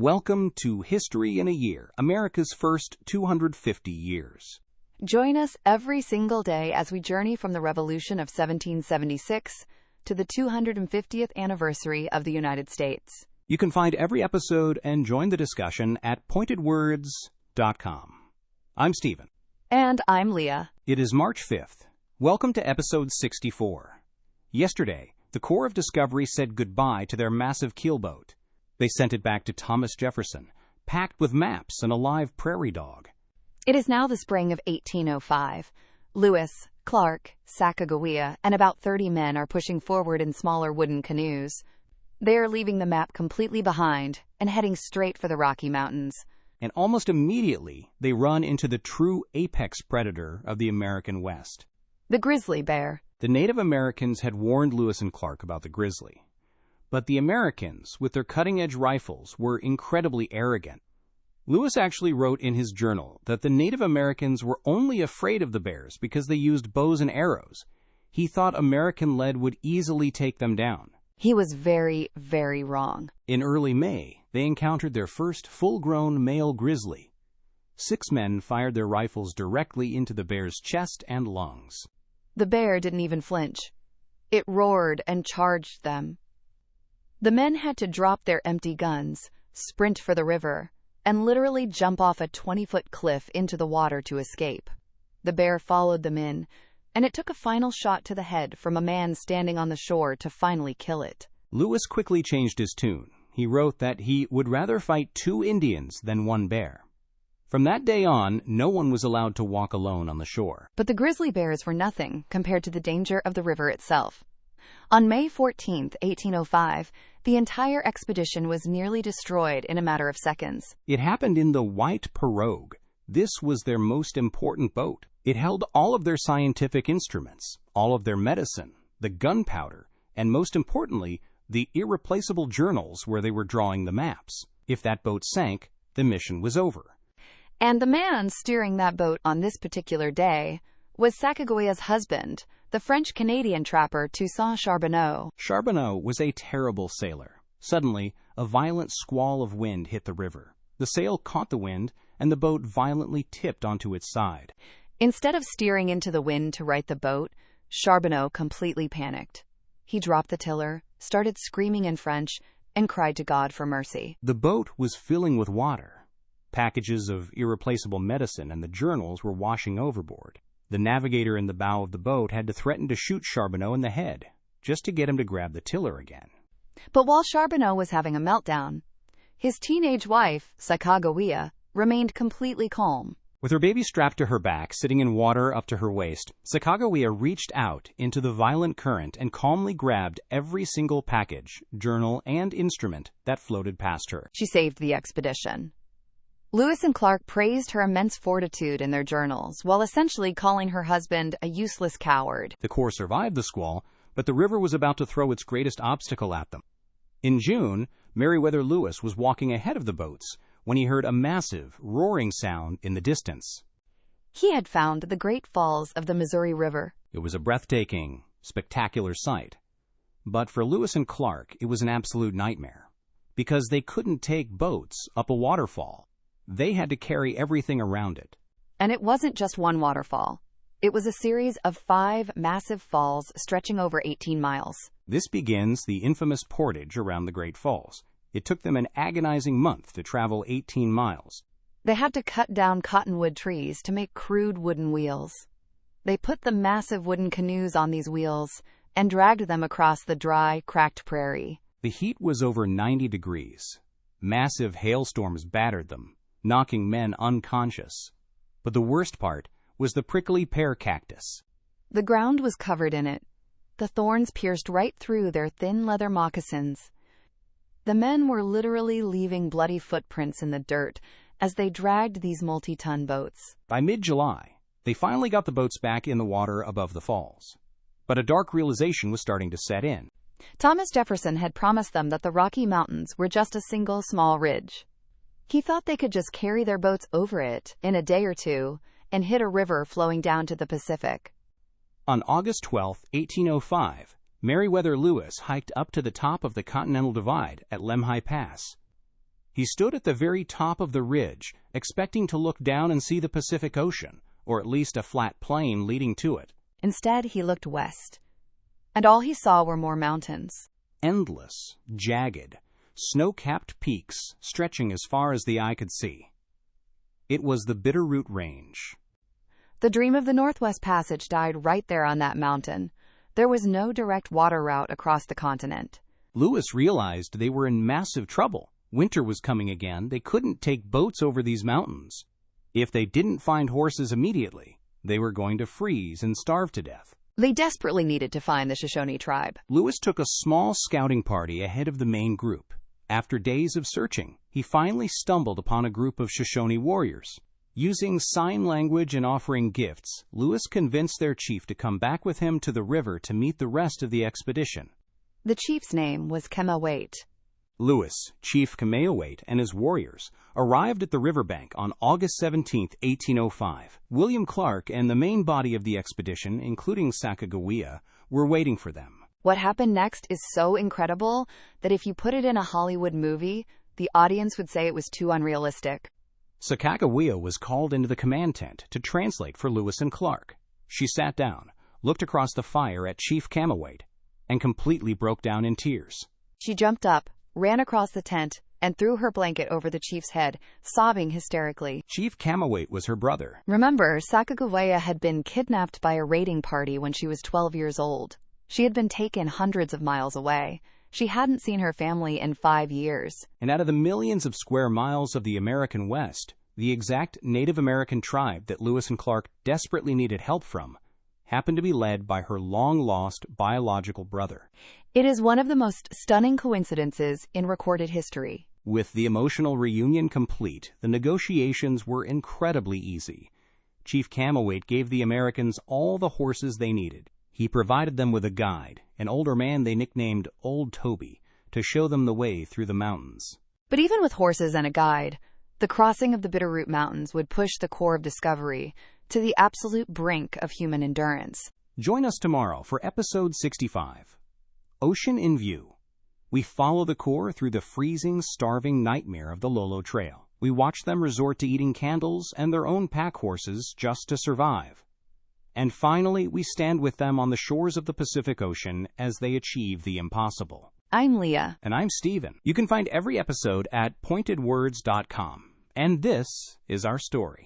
Welcome to History in a Year, America's first 250 years. Join us every single day as we journey from the Revolution of 1776 to the 250th anniversary of the United States. You can find every episode and join the discussion at pointedwords.com. I'm Stephen. And I'm Leah. It is March 5th. Welcome to episode 64. Yesterday, the Corps of Discovery said goodbye to their massive keelboat. They sent it back to Thomas Jefferson, packed with maps and a live prairie dog. It is now the spring of 1805. Lewis, Clark, Sacagawea, and about 30 men are pushing forward in smaller wooden canoes. They are leaving the map completely behind and heading straight for the Rocky Mountains. And almost immediately, they run into the true apex predator of the American West. The grizzly bear. The Native Americans had warned Lewis and Clark about the grizzly. But the Americans, with their cutting-edge rifles, were incredibly arrogant. Lewis actually wrote in his journal that the Native Americans were only afraid of the bears because they used bows and arrows. He thought American lead would easily take them down. He was very, very wrong. In early May, they encountered their first full-grown male grizzly. 6 men fired their rifles directly into the bear's chest and lungs. The bear didn't even flinch. It roared and charged them. The men had to drop their empty guns, sprint for the river, and literally jump off a 20-foot cliff into the water to escape. The bear followed them in, and it took a final shot to the head from a man standing on the shore to finally kill it. Lewis quickly changed his tune. He wrote that he would rather fight 2 Indians than 1 bear. From that day on, no one was allowed to walk alone on the shore. But the grizzly bears were nothing compared to the danger of the river itself. On May 14, 1805, the entire expedition was nearly destroyed in a matter of seconds. It happened in the White Pirogue. This was their most important boat. It held all of their scientific instruments, all of their medicine, the gunpowder, and most importantly, the irreplaceable journals where they were drawing the maps. If that boat sank, the mission was over. And the man steering that boat on this particular day was Sacagawea's husband, the French-Canadian trapper Toussaint Charbonneau. Charbonneau was a terrible sailor. Suddenly, a violent squall of wind hit the river. The sail caught the wind, and the boat violently tipped onto its side. Instead of steering into the wind to right the boat, Charbonneau completely panicked. He dropped the tiller, started screaming in French, and cried to God for mercy. The boat was filling with water. Packages of irreplaceable medicine and the journals were washing overboard. The navigator in the bow of the boat had to threaten to shoot Charbonneau in the head, just to get him to grab the tiller again. But while Charbonneau was having a meltdown, his teenage wife, Sacagawea, remained completely calm. With her baby strapped to her back, sitting in water up to her waist, Sacagawea reached out into the violent current and calmly grabbed every single package, journal, and instrument that floated past her. She saved the expedition. Lewis and Clark praised her immense fortitude in their journals, while essentially calling her husband a useless coward. The Corps survived the squall, but the river was about to throw its greatest obstacle at them. In June, Meriwether Lewis was walking ahead of the boats when he heard a massive, roaring sound in the distance. He had found the Great Falls of the Missouri River. It was a breathtaking, spectacular sight. But for Lewis and Clark, it was an absolute nightmare, because they couldn't take boats up a waterfall. They had to carry everything around it. And it wasn't just one waterfall. It was a series of 5 massive falls stretching over 18 miles. This begins the infamous portage around the Great Falls. It took them an agonizing month to travel 18 miles. They had to cut down cottonwood trees to make crude wooden wheels. They put the massive wooden canoes on these wheels and dragged them across the dry, cracked prairie. The heat was over 90 degrees. Massive hailstorms battered them, knocking men unconscious. But the worst part was the prickly pear cactus. The ground was covered in it. The thorns pierced right through their thin leather moccasins. The men were literally leaving bloody footprints in the dirt as they dragged these multi-ton boats. By mid-July, they finally got the boats back in the water above the falls. But a dark realization was starting to set in. Thomas Jefferson had promised them that the Rocky Mountains were just a single small ridge. He thought they could just carry their boats over it in a day or two and hit a river flowing down to the Pacific. On August 12, 1805, Meriwether Lewis hiked up to the top of the Continental Divide at Lemhi Pass. He stood at the very top of the ridge, expecting to look down and see the Pacific Ocean, or at least a flat plain leading to it. Instead, he looked west, and all he saw were more mountains. Endless, jagged, snow-capped peaks stretching as far as the eye could see. It was the Bitterroot Range. The dream of the Northwest Passage died right there on that mountain. There was no direct water route across the continent. Lewis realized they were in massive trouble. Winter was coming again. They couldn't take boats over these mountains. If they didn't find horses immediately, they were going to freeze and starve to death. They desperately needed to find the Shoshone tribe. Lewis took a small scouting party ahead of the main group. After days of searching, he finally stumbled upon a group of Shoshone warriors. Using sign language and offering gifts, Lewis convinced their chief to come back with him to the river to meet the rest of the expedition. The chief's name was Kemawate. Lewis, Chief Kemawate, and his warriors arrived at the riverbank on August 17, 1805. William Clark and the main body of the expedition, including Sacagawea, were waiting for them. What happened next is so incredible that if you put it in a Hollywood movie, the audience would say it was too unrealistic. Sacagawea was called into the command tent to translate for Lewis and Clark. She sat down, looked across the fire at Chief Kemawate, and completely broke down in tears. She jumped up, ran across the tent, and threw her blanket over the chief's head, sobbing hysterically. Chief Kemawate was her brother. Remember, Sacagawea had been kidnapped by a raiding party when she was 12 years old. She had been taken hundreds of miles away. She hadn't seen her family in 5 years. And out of the millions of square miles of the American West, the exact Native American tribe that Lewis and Clark desperately needed help from happened to be led by her long-lost biological brother. It is one of the most stunning coincidences in recorded history. With the emotional reunion complete, the negotiations were incredibly easy. Chief Kemawate gave the Americans all the horses they needed. He provided them with a guide, an older man they nicknamed Old Toby, to show them the way through the mountains. But even with horses and a guide, the crossing of the Bitterroot Mountains would push the Corps of Discovery to the absolute brink of human endurance. Join us tomorrow for episode 65, Ocean in View. We follow the Corps through the freezing, starving nightmare of the Lolo Trail. We watch them resort to eating candles and their own pack horses just to survive. And finally, we stand with them on the shores of the Pacific Ocean as they achieve the impossible. I'm Leah. And I'm Steven. You can find every episode at pointedwords.com. And this is our story.